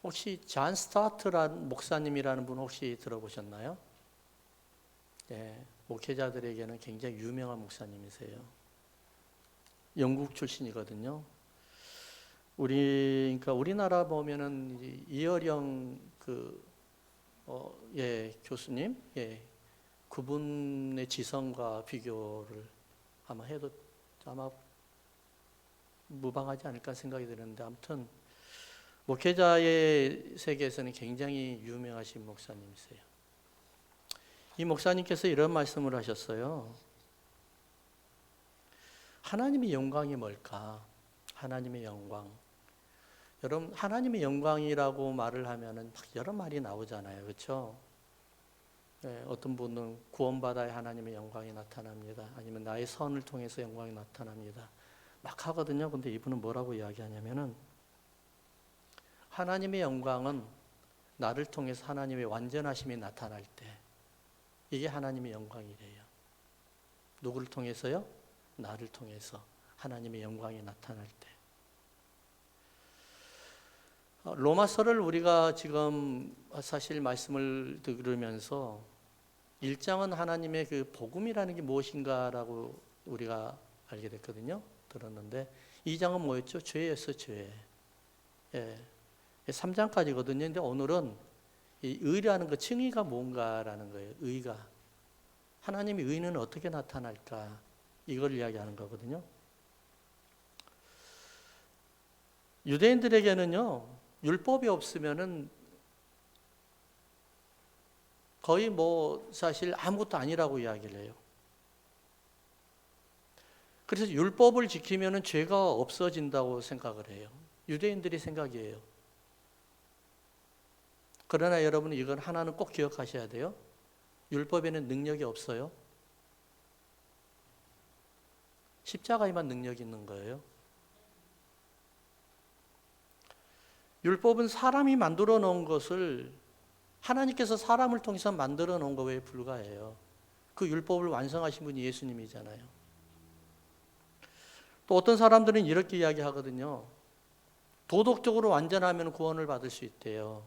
혹시 잔 스타트라는 목사님이라는 분 혹시 들어보셨나요? 네, 목회자들에게는 굉장히 유명한 목사님이세요. 영국 출신이거든요. 그러니까 우리나라 보면은 이어령 교수님, 그분의 지성과 비교를 아마 해도 아마 무방하지 않을까 생각이 드는데, 아무튼 목회자의 세계에서는 굉장히 유명하신 목사님이세요. 이 목사님께서 이런 말씀을 하셨어요. 하나님의 영광이 뭘까? 하나님의 영광. 여러분, 하나님의 영광이라고 말을 하면은 막 여러 말이 나오잖아요. 그렇죠? 네, 어떤 분은 구원받아야 하나님의 영광이 나타납니다. 아니면 나의 선을 통해서 영광이 나타납니다. 막 하거든요. 근데 이분은 뭐라고 이야기하냐면은 하나님의 영광은 나를 통해서 하나님의 완전하심이 나타날 때, 이게 하나님의 영광이래요. 누구를 통해서요? 나를 통해서 하나님의 영광이 나타날 때. 로마서를 우리가 지금 사실 말씀을 들으면서 1장은 하나님의 그 복음이라는 게 무엇인가라고 우리가 알게 됐거든요. 들었는데 2장은 뭐였죠? 죄였어요, 죄. 3장까지거든요. 근데 오늘은 이 의라는 그 칭의가 뭔가라는 거예요. 의가. 하나님의 의는 어떻게 나타날까? 이걸 이야기하는 거거든요. 유대인들에게는요, 율법이 없으면은 거의 사실 아무것도 아니라고 이야기를 해요. 그래서 율법을 지키면은 죄가 없어진다고 생각을 해요. 유대인들의 생각이에요. 그러나 여러분, 이건 하나는 꼭 기억하셔야 돼요. 율법에는 능력이 없어요. 십자가에만 능력이 있는 거예요. 율법은 사람이 만들어 놓은 것을, 하나님께서 사람을 통해서 만들어 놓은 것에 불과해요. 그 율법을 완성하신 분이 예수님이잖아요. 또 어떤 사람들은 이렇게 이야기하거든요. 도덕적으로 완전하면 구원을 받을 수 있대요.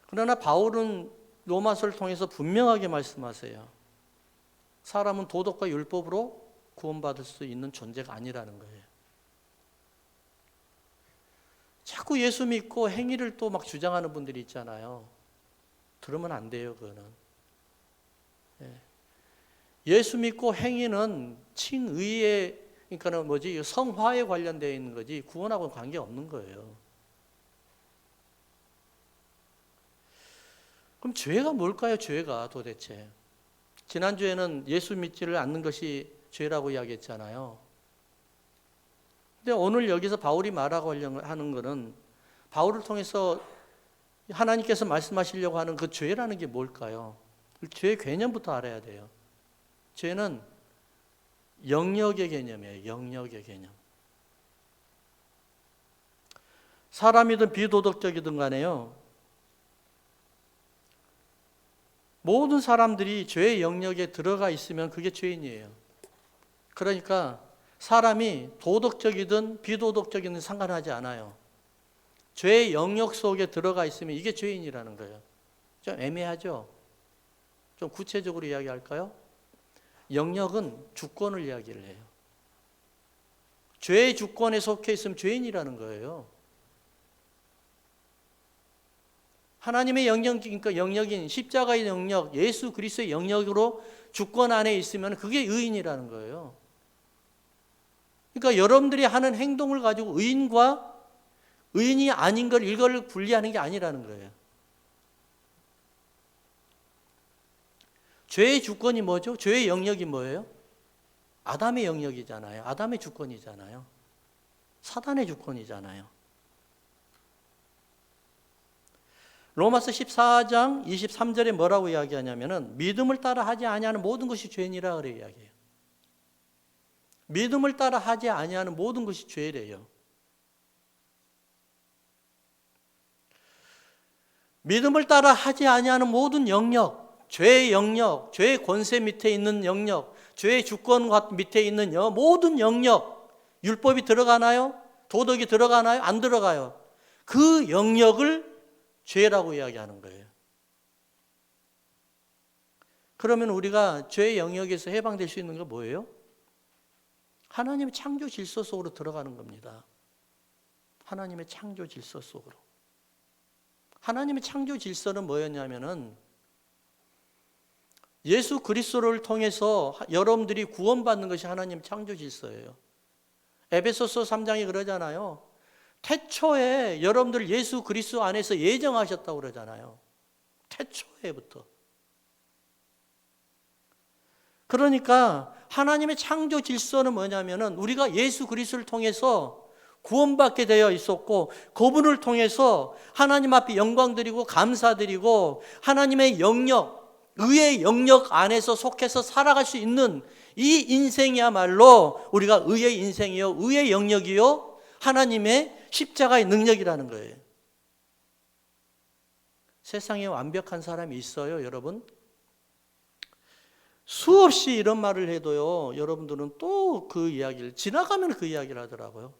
그러나 바울은 로마서를 통해서 분명하게 말씀하세요. 사람은 도덕과 율법으로 구원받을 수 있는 존재가 아니라는 거예요. 자꾸 예수 믿고 행위를 또 막 주장하는 분들이 있잖아요. 들으면 안 돼요, 그거는. 예수 믿고 행위는 칭의에, 그러니까 성화에 관련되어 있는 거지 구원하고는 관계없는 거예요. 그럼 죄가 뭘까요? 죄가 도대체. 지난주에는 예수 믿지를 않는 것이 죄라고 이야기했잖아요. 근데 오늘 여기서 바울이 말하고 하는 것은 바울을 통해서 하나님께서 말씀하시려고 하는 그 죄라는 게 뭘까요? 죄의 개념부터 알아야 돼요. 죄는 영역의 개념이에요. 영역의 개념. 사람이든 비도덕적이든 간에요, 모든 사람들이 죄의 영역에 들어가 있으면 그게 죄인이에요. 그러니까 사람이 도덕적이든 비도덕적이든 상관하지 않아요. 죄의 영역 속에 들어가 있으면 이게 죄인이라는 거예요. 좀 애매하죠? 좀 구체적으로 이야기할까요? 영역은 주권을 이야기를 해요. 죄의 주권에 속해 있으면 죄인이라는 거예요. 하나님의 영역, 그러니까 영역인 십자가의 영역, 예수 그리스도의 영역으로 주권 안에 있으면 그게 의인이라는 거예요. 그러니까 여러분들이 하는 행동을 가지고 의인과 의인이 아닌 걸 이걸 분리하는 게 아니라는 거예요. 죄의 주권이 뭐죠? 죄의 영역이 뭐예요? 아담의 영역이잖아요. 아담의 주권이잖아요. 사단의 주권이잖아요. 로마서 14장 23절에 뭐라고 이야기하냐면은 믿음을 따라 하지 아니하는 모든 것이 죄니라 그래 이야기해요. 믿음을 따라 하지 아니하는 모든 것이 죄래요. 믿음을 따라 하지 아니하는 모든 영역, 죄의 영역, 죄의 권세 밑에 있는 영역, 죄의 주권 밑에 있는 모든 영역, 율법이 들어가나요? 도덕이 들어가나요? 안 들어가요. 그 영역을 죄라고 이야기하는 거예요. 그러면 우리가 죄의 영역에서 해방될 수 있는 건 뭐예요? 하나님의 창조 질서 속으로 들어가는 겁니다. 하나님의 창조 질서 속으로. 하나님의 창조 질서는 뭐였냐면은 예수 그리스도를 통해서 여러분들이 구원받는 것이 하나님의 창조 질서예요. 에베소서 3장이 그러잖아요. 태초에 여러분들 예수 그리스도 안에서 예정하셨다고 그러잖아요. 태초에부터. 그러니까 하나님의 창조 질서는 뭐냐면은 우리가 예수 그리스도를 통해서 구원받게 되어 있었고 그분을 통해서 하나님 앞에 영광 드리고 감사드리고 하나님의 영역, 의의 영역 안에서 속해서 살아갈 수 있는 이 인생이야말로 우리가 의의 인생이요, 의의 영역이요, 하나님의 십자가의 능력이라는 거예요. 세상에 완벽한 사람이 있어요, 여러분? 수없이 이런 말을 해도요, 여러분들은 또 그 이야기를, 지나가면 그 이야기를 하더라고요.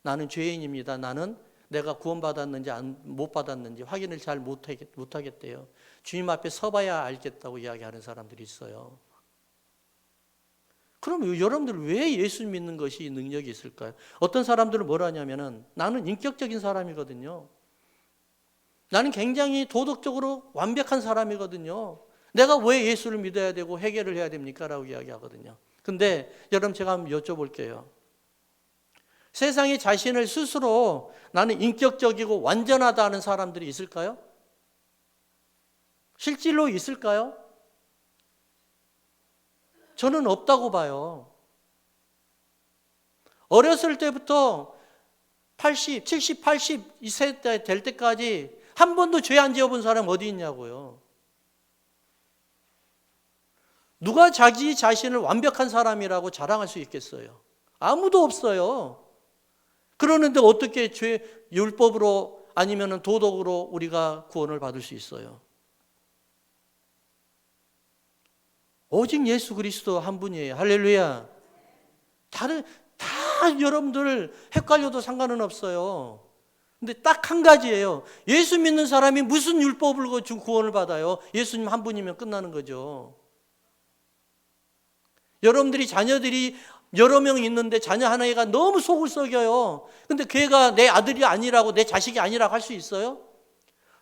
나는 죄인입니다. 나는 내가 구원받았는지 못 받았는지 확인을 잘 못하겠대요. 주님 앞에 서봐야 알겠다고 이야기하는 사람들이 있어요. 그럼 여러분들 왜 예수 믿는 것이 능력이 있을까요? 어떤 사람들은 뭘 하냐면은 나는 인격적인 사람이거든요. 나는 굉장히 도덕적으로 완벽한 사람이거든요. 내가 왜 예수를 믿어야 되고 회개를 해야 됩니까? 라고 이야기하거든요. 근데 여러분 제가 한번 여쭤볼게요. 세상에 자신을 스스로 나는 인격적이고 완전하다 하는 사람들이 있을까요? 실질로 있을까요? 저는 없다고 봐요. 어렸을 때부터 80, 70, 80 이 세대 될 때까지 한 번도 죄 안 지어본 사람 어디 있냐고요. 누가 자기 자신을 완벽한 사람이라고 자랑할 수 있겠어요? 아무도 없어요. 그러는데 어떻게 율법으로 아니면 도덕으로 우리가 구원을 받을 수 있어요? 오직 예수 그리스도 한 분이에요. 할렐루야. 다 여러분들 헷갈려도 상관은 없어요. 근데 딱 한 가지예요. 예수 믿는 사람이 무슨 율법을 가지고 구원을 받아요? 예수님 한 분이면 끝나는 거죠. 여러분들이 자녀들이 여러 명 있는데 자녀 하나가 너무 속을 썩여요. 근데 걔가 내 아들이 아니라고, 내 자식이 아니라고 할 수 있어요?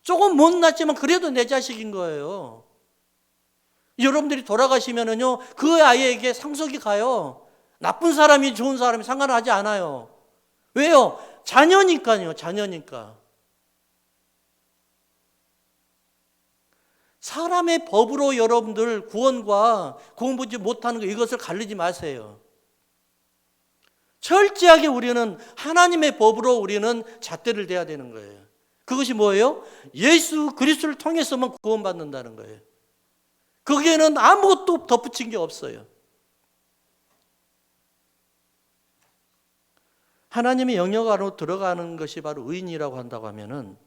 조금 못났지만 그래도 내 자식인 거예요. 여러분들이 돌아가시면은요, 그 아이에게 상속이 가요. 나쁜 사람이 좋은 사람이 상관하지 않아요. 왜요? 자녀니까요, 자녀니까. 사람의 법으로 여러분들 구원과 구원받지 못하는 거 이것을 가르지 마세요. 철저하게 우리는 하나님의 법으로 우리는 잣대를 대야 되는 거예요. 그것이 뭐예요? 예수 그리스도를 통해서만 구원받는다는 거예요. 거기에는 아무것도 덧붙인 게 없어요. 하나님의 영역 안으로 들어가는 것이 바로 의인이라고 한다고 하면은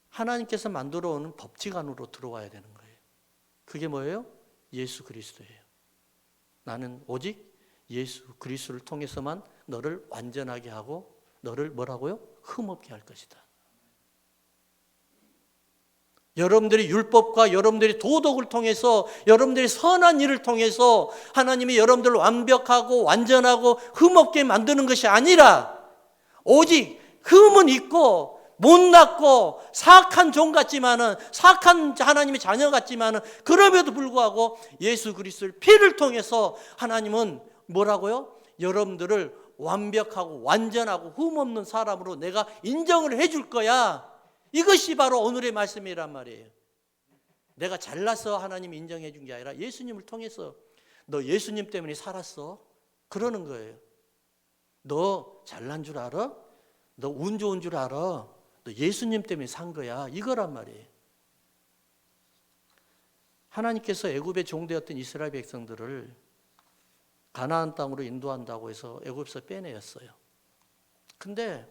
하나님께서 만들어 오는 법칙 안으로 들어와야 되는 거예요. 그게 뭐예요? 예수 그리스도예요. 나는 오직 예수 그리스도를 통해서만 너를 완전하게 하고 너를 뭐라고요? 흠없게 할 것이다. 여러분들이 율법과 여러분들이 도덕을 통해서 여러분들이 선한 일을 통해서 하나님이 여러분들을 완벽하고 완전하고 흠없게 만드는 것이 아니라 오직 흠은 있고 못났고 사악한 종 같지만은 사악한 하나님의 자녀 같지만은 그럼에도 불구하고 예수 그리스도의 피를 통해서 하나님은 뭐라고요? 여러분들을 완벽하고 완전하고 흠없는 사람으로 내가 인정을 해줄 거야. 이것이 바로 오늘의 말씀이란 말이에요. 내가 잘나서 하나님이 인정해 준 게 아니라 예수님을 통해서 너 예수님 때문에 살았어. 그러는 거예요. 너 잘난 줄 알아? 너 운 좋은 줄 알아? 너 예수님 때문에 산 거야. 이거란 말이에요. 하나님께서 애굽의 종되었던 이스라엘 백성들을 가나안 땅으로 인도한다고 해서 애굽에서 빼내었어요. 근데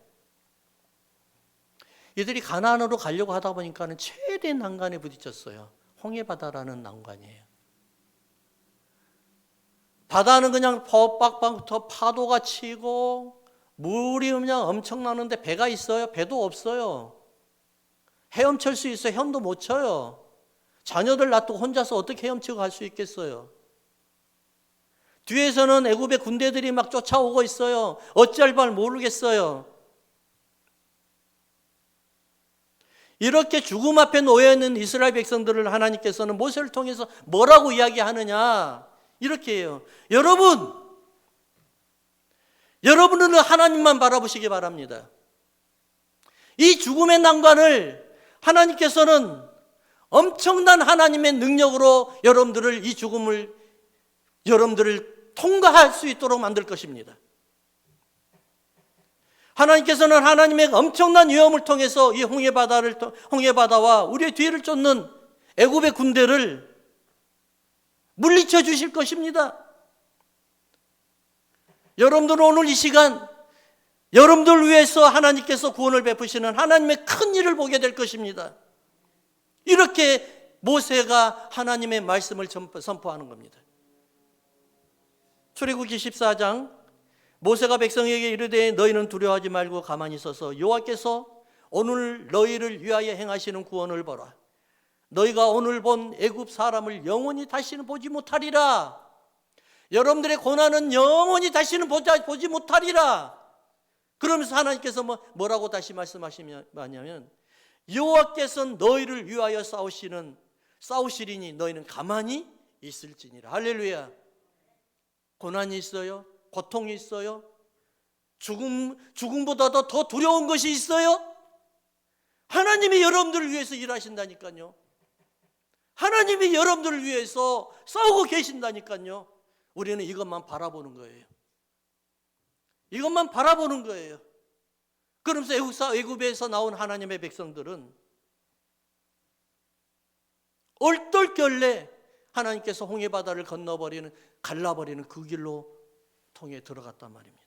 이들이 가나안으로 가려고 하다 보니까는 최대 난간에 부딪혔어요. 홍해바다라는 난관이에요. 바다는 그냥 퍽퍽 파도가 치고 물이 그냥 엄청나는데 배가 있어요? 배도 없어요. 헤엄칠 수 있어요? 헤엄도 못 쳐요. 자녀들 놔두고 혼자서 어떻게 헤엄치고 갈 수 있겠어요? 뒤에서는 애굽의 군대들이 막 쫓아오고 있어요. 어찌할 바를 모르겠어요. 이렇게 죽음 앞에 놓여 있는 이스라엘 백성들을 하나님께서는 모세를 통해서 뭐라고 이야기하느냐? 이렇게 해요. 여러분은 하나님만 바라보시기 바랍니다. 이 죽음의 난관을 하나님께서는 엄청난 하나님의 능력으로 여러분들을 통과할 수 있도록 만들 것입니다. 하나님께서는 하나님의 엄청난 위험을 통해서 이 홍해바다와 우리의 뒤를 쫓는 애굽의 군대를 물리쳐 주실 것입니다. 여러분들은 오늘 이 시간 여러분들 위해서 하나님께서 구원을 베푸시는 하나님의 큰 일을 보게 될 것입니다. 이렇게 모세가 하나님의 말씀을 선포하는 겁니다. 출애굽기 14장 모세가 백성에게 이르되 너희는 두려워하지 말고 가만히 서서 여호와께서 오늘 너희를 위하여 행하시는 구원을 보라. 너희가 오늘 본 애굽 사람을 영원히 다시는 보지 못하리라. 여러분들의 고난은 영원히 다시는 보지 못하리라. 그러면서 하나님께서 뭐라고 다시 말씀하시냐면 여호와께서 너희를 위하여 싸우시리니 너희는 가만히 있을지니라. 할렐루야. 고난이 있어요. 고통이 있어요. 죽음보다도 더 두려운 것이 있어요. 하나님이 여러분들을 위해서 일하신다니까요. 하나님이 여러분들을 위해서 싸우고 계신다니까요. 우리는 이것만 바라보는 거예요. 이것만 바라보는 거예요. 그러면서 애굽에서 나온 하나님의 백성들은 얼떨결에 하나님께서 홍해바다를 갈라버리는 그 길로 통해 들어갔단 말입니다.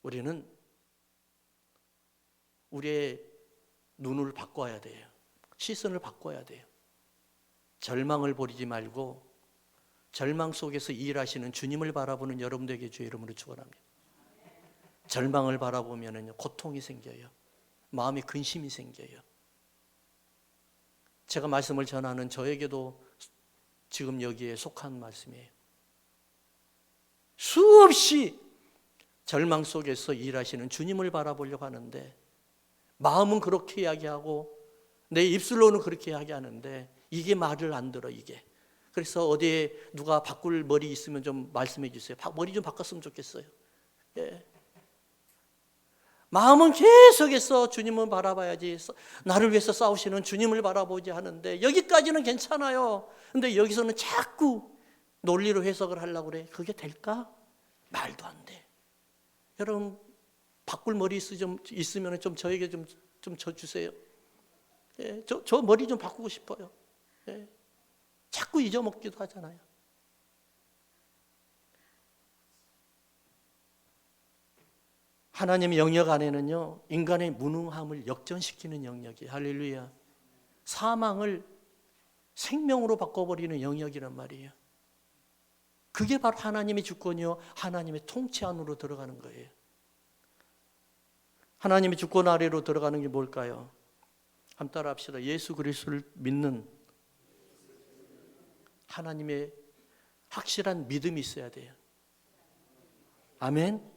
우리는 우리의 눈을 바꿔야 돼요. 시선을 바꿔야 돼요. 절망을 버리지 말고 절망 속에서 일하시는 주님을 바라보는 여러분들에게 주의 이름으로 축원합니다. 절망을 바라보면 고통이 생겨요. 마음에 근심이 생겨요. 제가 말씀을 전하는 저에게도 지금 여기에 속한 말씀이에요. 수없이 절망 속에서 일하시는 주님을 바라보려고 하는데 마음은 그렇게 이야기하고 내 입술로는 그렇게 이야기하는데 이게 말을 안 들어 이게. 그래서 어디에 누가 바꿀 머리 있으면 좀 말씀해 주세요. 머리 좀 바꿨으면 좋겠어요. 예. 마음은 계속해서 주님을 바라봐야지 나를 위해서 싸우시는 주님을 바라보지 하는데 여기까지는 괜찮아요. 근데 여기서는 자꾸 논리로 해석을 하려고 그래. 그게 될까? 말도 안 돼. 여러분 바꿀 머리 있으면 좀 저에게 좀 져주세요. 예, 저 머리 좀 바꾸고 싶어요. 예. 자꾸 잊어먹기도 하잖아요. 하나님의 영역 안에는요, 인간의 무능함을 역전시키는 영역이 할렐루야. 사망을 생명으로 바꿔버리는 영역이란 말이에요. 그게 바로 하나님의 주권이요, 하나님의 통치 안으로 들어가는 거예요. 하나님의 주권 아래로 들어가는 게 뭘까요? 한번 따라 합시다. 예수 그리스도를 믿는 하나님의 확실한 믿음이 있어야 돼요. 아멘.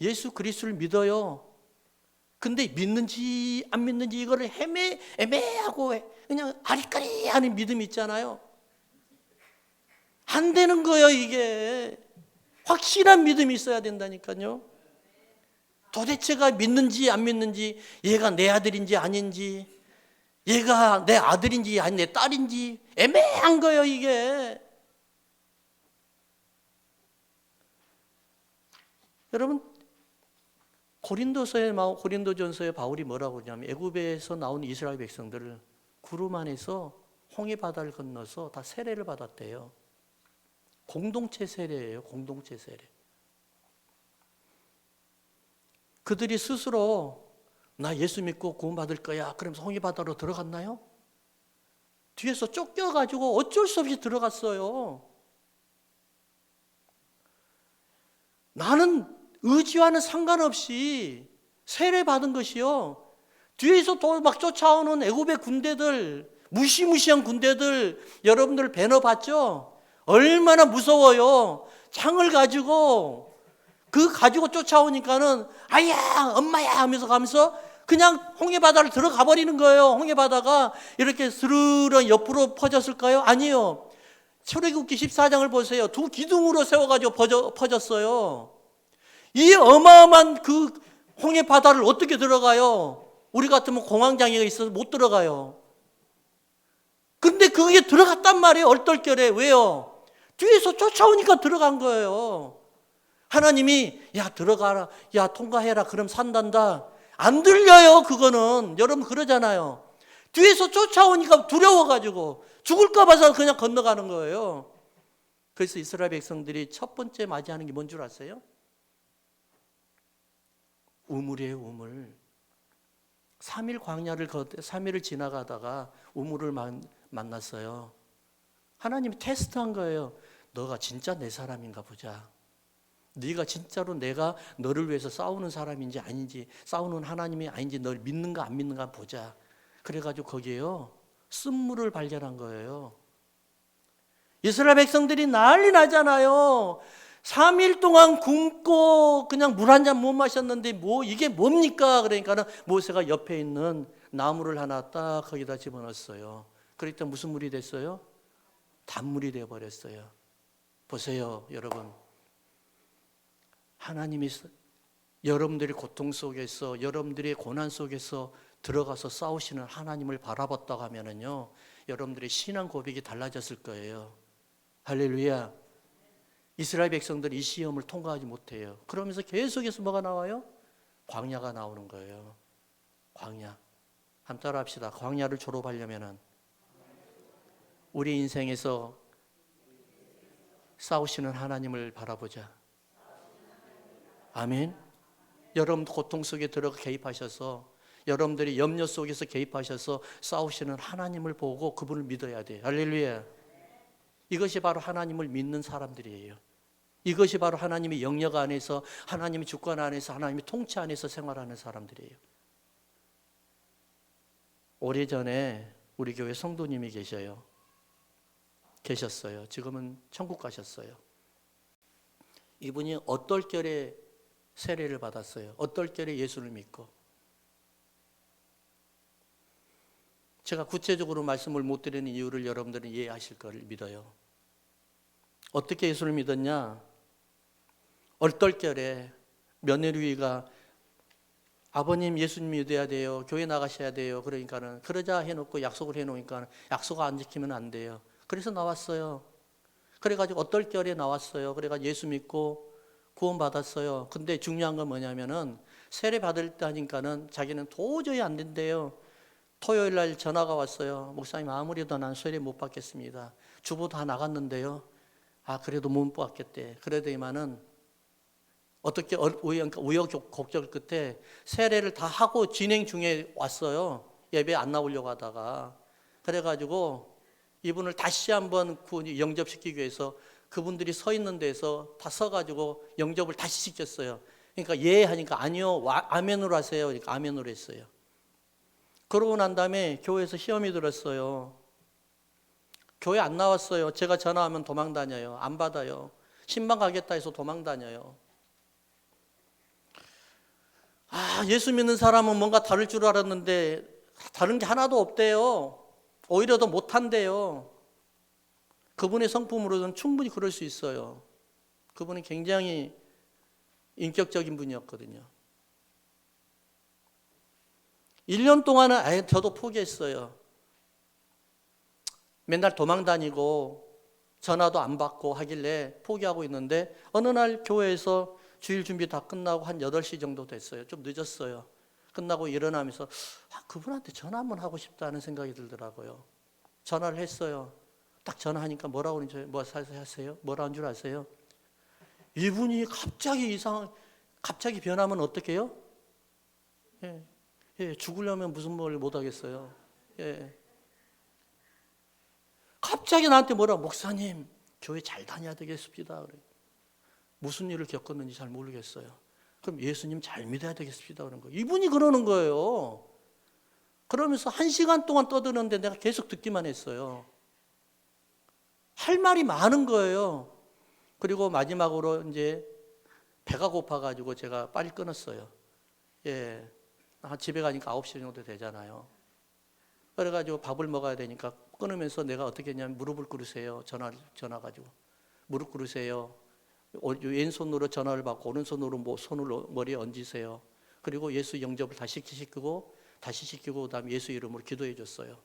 예수 그리스도를 믿어요. 근데 믿는지 안 믿는지 이거를 애매하고 그냥 아리까리하는 믿음이 있잖아요. 안 되는 거예요. 이게 확실한 믿음이 있어야 된다니까요. 도대체가 믿는지 안 믿는지, 얘가 내 아들인지 아닌지, 얘가 내 아들인지 아니 내 딸인지 애매한 거예요. 이게 여러분 고린도전서에 바울이 뭐라고 그러냐면 애굽에서 나온 이스라엘 백성들을 구름 안에서 홍해 바다를 건너서 다 세례를 받았대요. 공동체 세례예요. 공동체 세례. 그들이 스스로 나 예수 믿고 구원받을 거야 그러면서 홍해 바다로 들어갔나요? 뒤에서 쫓겨가지고 어쩔 수 없이 들어갔어요. 나는 의지와는 상관없이 세례받은 것이요. 뒤에서 또 막 쫓아오는 애굽의 군대들, 무시무시한 군대들, 여러분들 배너 봤죠? 얼마나 무서워요. 창을 가지고 가지고 쫓아오니까는 아야 엄마야 하면서 가면서 그냥 홍해바다를 들어가 버리는 거예요. 홍해바다가 이렇게 스르르 옆으로 퍼졌을까요? 아니요. 출애굽기 14장을 보세요. 두 기둥으로 세워가지고 퍼졌어요. 이 어마어마한 그 홍해바다를 어떻게 들어가요? 우리 같으면 공황장애가 있어서 못 들어가요. 근데 그게 들어갔단 말이에요. 얼떨결에. 왜요? 뒤에서 쫓아오니까 들어간 거예요. 하나님이 야 들어가라, 야 통과해라, 그럼 산단다. 안 들려요. 그거는 여러분 그러잖아요. 뒤에서 쫓아오니까 두려워가지고 죽을까 봐서 그냥 건너가는 거예요. 그래서 이스라엘 백성들이 첫 번째 맞이하는 게 뭔 줄 아세요? 우물이에요. 우물. 3일 광야를 3일을 지나가다가 우물을 만났어요. 하나님이 테스트한 거예요. 너가 진짜 내 사람인가 보자. 네가 진짜로 내가 너를 위해서 싸우는 사람인지 아닌지, 싸우는 하나님이 아닌지, 널 믿는가 안 믿는가 보자. 그래가지고 거기에요 쓴물을 발견한 거예요. 이스라엘 백성들이 난리 나잖아요. 3일 동안 굶고 그냥 물 한 잔 못 마셨는데 이게 뭡니까? 그러니까는 모세가 옆에 있는 나무를 하나 딱 거기다 집어넣었어요. 그러니까 무슨 물이 됐어요? 단물이 되어버렸어요. 보세요, 여러분. 하나님이 여러분들의 고통 속에서, 여러분들의 고난 속에서 들어가서 싸우시는 하나님을 바라봤다고 하면은요, 여러분들의 신앙 고백이 달라졌을 거예요. 할렐루야. 이스라엘 백성들이 이 시험을 통과하지 못해요. 그러면서 계속해서 뭐가 나와요? 광야가 나오는 거예요. 광야. 한번 따라 합시다. 광야를 졸업하려면은 우리 인생에서 싸우시는 하나님을 바라보자. 아멘. 여러분 고통 속에 들어가 개입하셔서, 여러분들이 염려 속에서 개입하셔서 싸우시는 하나님을 보고 그분을 믿어야 돼요. 할렐루야. 이것이 바로 하나님을 믿는 사람들이에요. 이것이 바로 하나님의 영역 안에서, 하나님의 주권 안에서, 하나님의 통치 안에서 생활하는 사람들이에요. 오래전에 우리 교회 성도님이 계셨어요. 지금은 천국 가셨어요. 이분이 어떨결에 세례를 받았어요. 어떨결에 예수를 믿고. 제가 구체적으로 말씀을 못 드리는 이유를 여러분들은 이해하실 걸 믿어요. 어떻게 예수를 믿었냐? 얼떨결에 며느리가 아버님 예수님 믿어야 돼요. 교회 나가셔야 돼요. 그러니까는 그러자 해놓고 약속을 해놓으니까 약속 안 지키면 안 돼요. 그래서 나왔어요. 그래가지고 얼떨결에 나왔어요. 그래가지고 예수 믿고 구원받았어요. 근데 중요한 건 뭐냐면은 세례 받을 때 하니까는 자기는 도저히 안 된대요. 토요일 날 전화가 왔어요. 목사님 아무래도 난 세례 못 받겠습니다. 주보 다 나갔는데요. 그래도 못 받겠대. 그러더니만은 어떻게 우여곡절 끝에 세례를 다 하고 진행 중에 왔어요. 예배 안 나오려고 하다가. 그래가지고 이분을 다시 한번 영접시키기 위해서 그분들이 서 있는 데서 다 서가지고 영접을 다시 시켰어요. 그러니까 예 하니까 아니요, 아멘으로 하세요. 그러니까 아멘으로 했어요. 그러고 난 다음에 교회에서 시험이 들었어요. 교회 안 나왔어요. 제가 전화하면 도망 다녀요. 안 받아요. 신방 가겠다 해서 도망 다녀요. 예수 믿는 사람은 뭔가 다를 줄 알았는데 다른 게 하나도 없대요. 오히려 더 못한대요. 그분의 성품으로는 충분히 그럴 수 있어요. 그분은 굉장히 인격적인 분이었거든요. 1년 동안은 저도 포기했어요. 맨날 도망 다니고 전화도 안 받고 하길래 포기하고 있는데 어느 날 교회에서 주일 준비 다 끝나고 한 8시 정도 됐어요. 좀 늦었어요. 끝나고 일어나면서 그분한테 전화 한번 하고 싶다는 생각이 들더라고요. 전화를 했어요. 딱 전화하니까 뭐라고 하세요? 뭐라는 줄 아세요? 이분이 갑자기 변하면 어떻게 해요? 죽으려면 무슨 뭘 못하겠어요. 갑자기 나한테 목사님 교회 잘 다녀야 되겠습니다. 그래. 무슨 일을 겪었는지 잘 모르겠어요. 그럼 예수님 잘 믿어야 되겠습니다. 그런 거예요. 이분이 그러는 거예요. 그러면서 1시간 동안 떠드는데 내가 계속 듣기만 했어요. 할 말이 많은 거예요. 그리고 마지막으로 이제 배가 고파가지고 제가 빨리 끊었어요. 예. 집에 가니까 9시 정도 되잖아요. 그래가지고 밥을 먹어야 되니까 끊으면서 내가 어떻게 했냐면 무릎을 꿇으세요. 전화 가지고. 무릎 꿇으세요. 왼손으로 전화를 받고 오른손으로 손을 머리에 얹으세요. 그리고 예수 영접을 다시 시키고 그다음에 예수 이름으로 기도해 줬어요.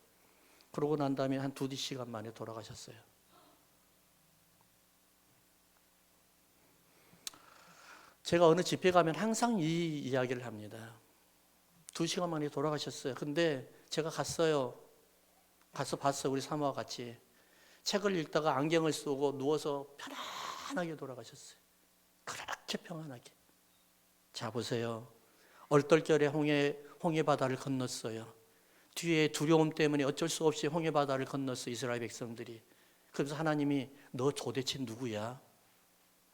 그러고 난 다음에 한 2시간 만에 돌아가셨어요. 제가 어느 집회 가면 항상 이 이야기를 합니다. 2시간 만에 돌아가셨어요. 근데 제가 갔어요. 가서 봤어요. 우리 사모와 같이. 책을 읽다가 안경을 쓰고 누워서 편안하게 돌아가셨어요. 그렇게 평안하게. 자, 보세요. 얼떨결에 홍해 바다를 건넜어요. 뒤에 두려움 때문에 어쩔 수 없이 홍해 바다를 건넜어요. 이스라엘 백성들이. 그래서 하나님이 너 도대체 누구야?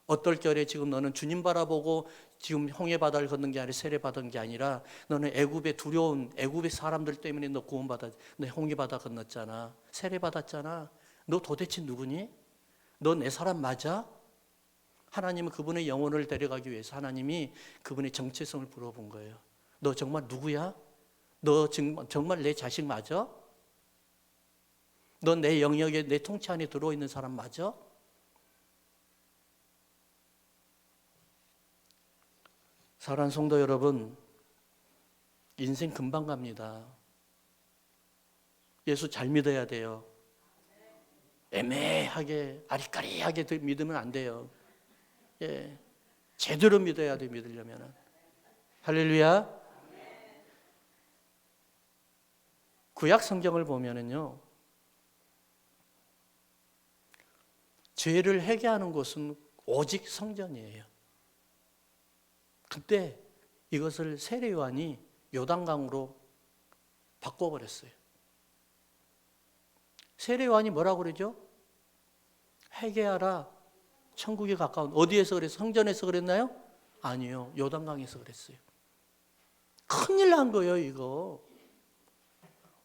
얼떨결에 지금 너는 주님 바라보고 지금 홍해 바다를 걷는 게 아니라 세례 받은 게 아니라 너는 애굽의 두려운 애굽의 사람들 때문에 너 구원받아 너 홍해 바다 건넜잖아. 세례 받았잖아. 너 도대체 누구니? 너 내 사람 맞아? 하나님은 그분의 영혼을 데려가기 위해서 하나님이 그분의 정체성을 물어본 거예요. 너 정말 누구야? 너 정말 내 자식 맞아? 너 내 영역에 내 통치 안에 들어있는 사람 맞아? 사랑하는 성도 여러분, 인생 금방 갑니다. 예수 잘 믿어야 돼요. 애매하게 아리까리하게 믿으면 안 돼요. 예, 제대로 믿어야 돼. 믿으려면. 할렐루야. 구약 성경을 보면은요, 죄를 회개하는 곳은 오직 성전이에요. 그때 이것을 세례 요한이 요단강으로 바꿔버렸어요. 세례 요한이 뭐라고 그러죠? 회개하라. 천국에 가까운. 어디에서 그랬어요? 성전에서 그랬나요? 아니요. 요단강에서 그랬어요. 큰일 난 거예요, 이거.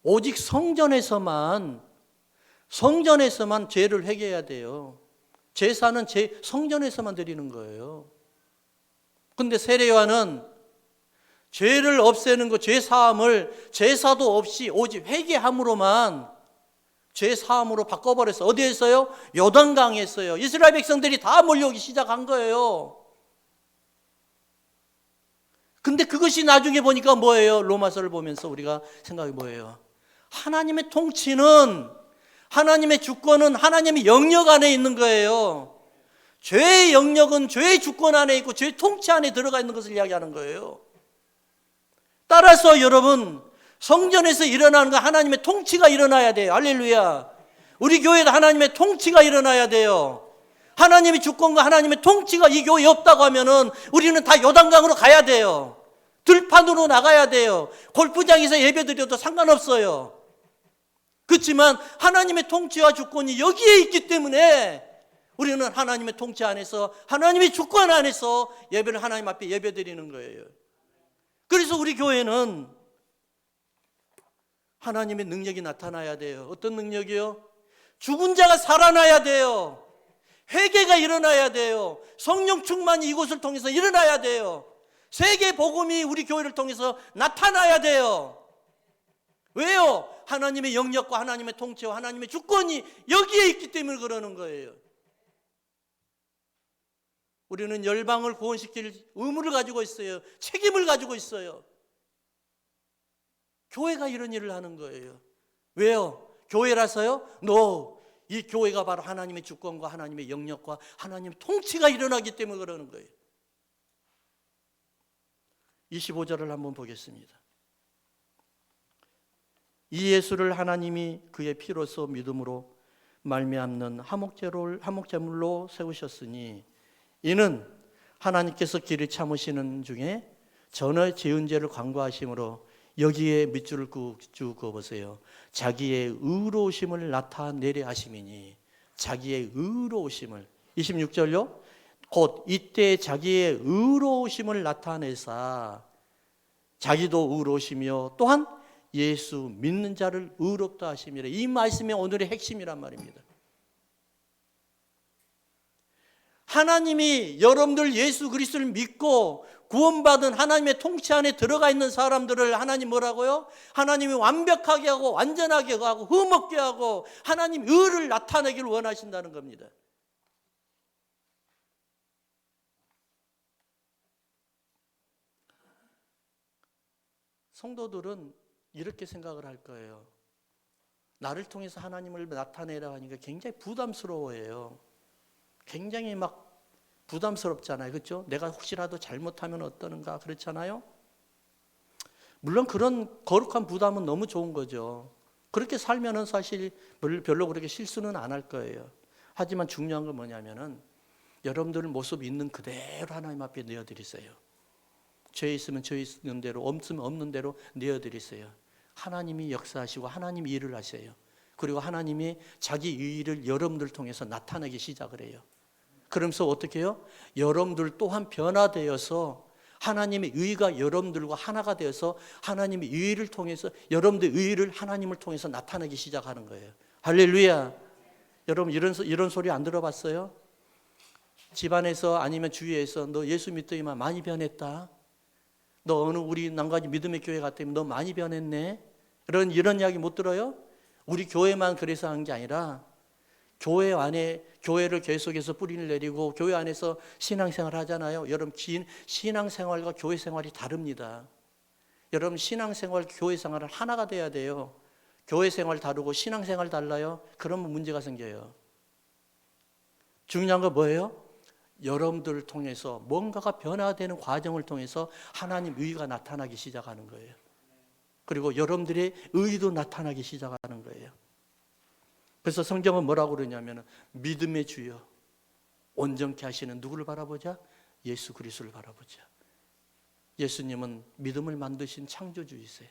오직 성전에서만 죄를 회개해야 돼요. 제사는 성전에서만 드리는 거예요. 근데 세례 요한은 죄를 없애는 것, 죄 사함을 제사도 없이 오직 회개함으로만 죄 사함으로 바꿔버렸어요. 어디에서요? 요단강에서요. 이스라엘 백성들이 다 몰려오기 시작한 거예요. 근데 그것이 나중에 보니까 뭐예요? 로마서를 보면서 우리가 생각이 뭐예요? 하나님의 통치는, 하나님의 주권은 하나님의 영역 안에 있는 거예요. 죄의 영역은 죄의 주권 안에 있고 죄의 통치 안에 들어가 있는 것을 이야기하는 거예요. 따라서 여러분, 성전에서 일어나는 건 하나님의 통치가 일어나야 돼요. 할렐루야. 우리 교회도 하나님의 통치가 일어나야 돼요. 하나님의 주권과 하나님의 통치가 이 교회에 없다고 하면은 우리는 다 요단강으로 가야 돼요. 들판으로 나가야 돼요. 골프장에서 예배드려도 상관없어요. 그렇지만 하나님의 통치와 주권이 여기에 있기 때문에 우리는 하나님의 통치 안에서, 하나님의 주권 안에서 예배를 하나님 앞에 예배드리는 거예요. 그래서 우리 교회는 하나님의 능력이 나타나야 돼요. 어떤 능력이요? 죽은 자가 살아나야 돼요. 회개가 일어나야 돼요. 성령 충만이 이곳을 통해서 일어나야 돼요. 세계 복음이 우리 교회를 통해서 나타나야 돼요. 왜요? 하나님의 영역과 하나님의 통치와 하나님의 주권이 여기에 있기 때문에 그러는 거예요. 우리는 열방을 구원시킬 의무를 가지고 있어요. 책임을 가지고 있어요. 교회가 이런 일을 하는 거예요. 왜요? 교회라서요? 이 교회가 바로 하나님의 주권과 하나님의 영역과 하나님의 통치가 일어나기 때문에 그러는 거예요. 25절을 한번 보겠습니다. 이 예수를 하나님이 그의 피로써 믿음으로 말미암는 화목제물로 세우셨으니 이는 하나님께서 길을 참으시는 중에 전에 지은 죄를 관고하심으로 여기에 밑줄을 쭉 그어보세요. 자기의 의로우심을 나타내려 하심이니, 자기의 의로우심을. 26절요. 곧 이때 자기의 의로우심을 나타내사 자기도 의로우시며 또한 예수 믿는 자를 의롭다 하심이라. 이 말씀이 오늘의 핵심이란 말입니다. 하나님이 여러분들 예수 그리스도를 믿고 구원받은 하나님의 통치 안에 들어가 있는 사람들을 하나님 뭐라고요? 하나님이 완벽하게 하고 완전하게 하고 흠없게 하고 하나님 의를 나타내기를 원하신다는 겁니다. 성도들은 이렇게 생각을 할 거예요. 나를 통해서 하나님을 나타내라 하니까 굉장히 부담스러워해요. 굉장히 막 부담스럽잖아요. 그렇죠? 내가 혹시라도 잘못하면 어떠는가 그렇잖아요. 물론 그런 거룩한 부담은 너무 좋은 거죠. 그렇게 살면은 사실 별로 그렇게 실수는 안 할 거예요. 하지만 중요한 건 뭐냐면은 여러분들 모습 있는 그대로 하나님 앞에 내어드리세요. 죄 있으면 죄 있는 대로, 없으면 없는 대로 내어드리세요. 하나님이 역사하시고 하나님이 일을 하세요. 그리고 하나님이 자기 일을 여러분들 통해서 나타내기 시작을 해요. 그러면서 어떻게 해요? 여러분들 또한 변화되어서 하나님의 의가 여러분들과 하나가 되어서 하나님의 의를 통해서 여러분들의 의를 하나님을 통해서 나타내기 시작하는 거예요. 할렐루야. 여러분 이런 소리 안 들어봤어요? 집안에서 아니면 주위에서 너 예수 믿더니만 많이 변했다. 너 어느 우리 남가지 믿음의 교회 갔더니 너 많이 변했네. 이런 이야기 못 들어요? 우리 교회만 그래서 한 게 아니라 교회 안에 교회를 계속해서 뿌리를 내리고 교회 안에서 신앙생활 하잖아요. 여러분 신앙생활과 교회 생활이 다릅니다. 여러분 신앙생활, 교회 생활은 하나가 돼야 돼요. 교회 생활 다르고 신앙생활 달라요. 그러면 문제가 생겨요. 중요한 건 뭐예요? 여러분들을 통해서 뭔가가 변화되는 과정을 통해서 하나님 의가 나타나기 시작하는 거예요. 그리고 여러분들의 의도 나타나기 시작하는 거예요. 그래서 성경은 뭐라고 그러냐면 믿음의 주여 온전케 하시는 누구를 바라보자? 예수 그리스도를 바라보자. 예수님은 믿음을 만드신 창조주이세요.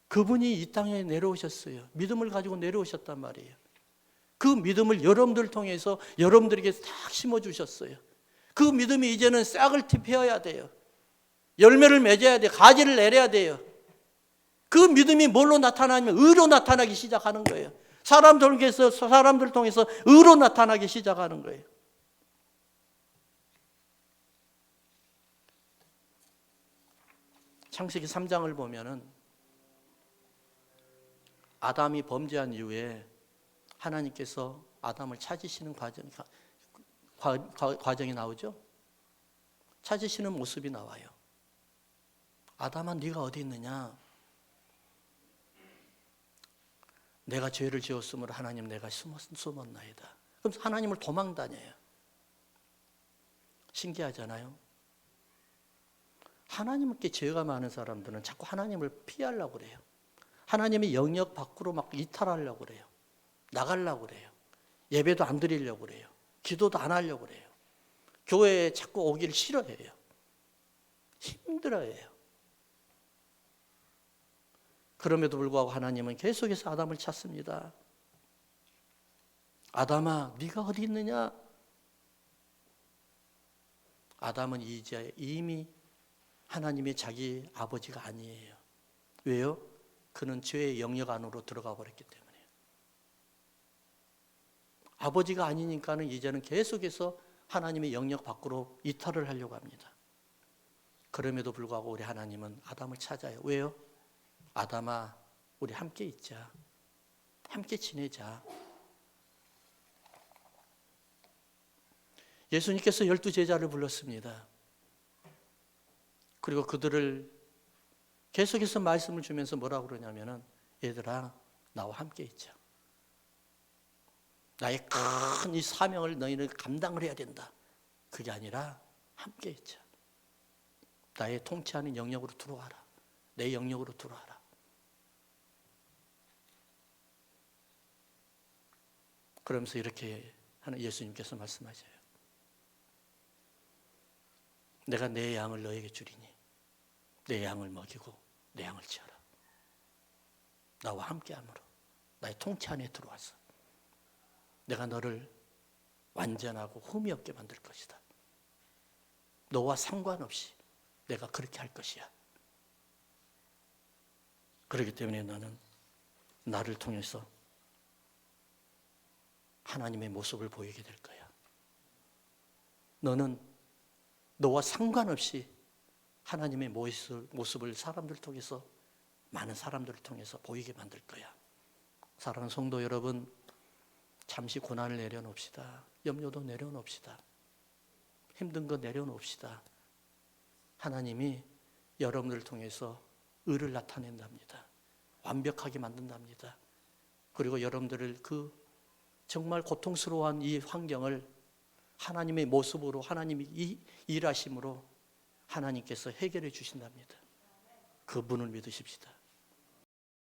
그분이 이 땅에 내려오셨어요. 믿음을 가지고 내려오셨단 말이에요. 그 믿음을 여러분들 통해서 여러분들에게 딱 심어주셨어요. 그 믿음이 이제는 싹을 틔워야 돼요. 열매를 맺어야 돼요. 가지를 내려야 돼요. 그 믿음이 뭘로 나타나냐면 의로 나타나기 시작하는 거예요. 사람들 통해서 의로 나타나기 시작하는 거예요. 창세기 3장을 보면은 아담이 범죄한 이후에 하나님께서 아담을 찾으시는 과정이 나오죠. 찾으시는 모습이 나와요. 아담아 네가 어디 있느냐? 내가 죄를 지었으므로 하나님 내가 숨었나이다. 그럼 하나님을 도망다녀요. 신기하잖아요. 하나님께 죄가 많은 사람들은 자꾸 하나님을 피하려고 그래요. 하나님의 영역 밖으로 막 이탈하려고 그래요. 나가려고 그래요. 예배도 안 드리려고 그래요. 기도도 안 하려고 그래요. 교회에 자꾸 오기를 싫어해요. 힘들어해요. 그럼에도 불구하고 하나님은 계속해서 아담을 찾습니다. 아담아, 네가 어디 있느냐? 아담은 이제 이미 하나님의 자기 아버지가 아니에요. 왜요? 그는 죄의 영역 안으로 들어가 버렸기 때문에. 아버지가 아니니까는 이제는 계속해서 하나님의 영역 밖으로 이탈을 하려고 합니다. 그럼에도 불구하고 우리 하나님은 아담을 찾아요. 왜요? 아담아, 우리 함께 있자. 함께 지내자. 예수님께서 12제자를 불렀습니다. 그리고 그들을 계속해서 말씀을 주면서 뭐라고 그러냐면은 얘들아, 나와 함께 있자. 나의 큰 이 사명을 너희는 감당을 해야 된다. 그게 아니라 함께 있자. 나의 통치하는 영역으로 들어와라. 내 영역으로 들어와라. 그러면서 이렇게 하는 예수님께서 말씀하셔요. 내가 내 양을 너에게 주리니 내 양을 먹이고 내 양을 지어라. 나와 함께함으로 나의 통치 안에 들어와서 내가 너를 완전하고 흠이 없게 만들 것이다. 너와 상관없이 내가 그렇게 할 것이야. 그렇기 때문에 너는 나를 통해서 하나님의 모습을 보이게 될 거야. 너는 너와 상관없이 하나님의 모습을 사람들 통해서, 많은 사람들을 통해서 보이게 만들 거야. 사랑하는 성도 여러분, 잠시 고난을 내려놓읍시다. 염려도 내려놓읍시다. 힘든 거 내려놓읍시다. 하나님이 여러분들을 통해서 의를 나타낸답니다. 완벽하게 만든답니다. 그리고 여러분들을 그 정말 고통스러운 이 환경을 하나님의 모습으로, 하나님이 일하심으로 하나님께서 해결해 주신답니다. 그분을 믿으십시다.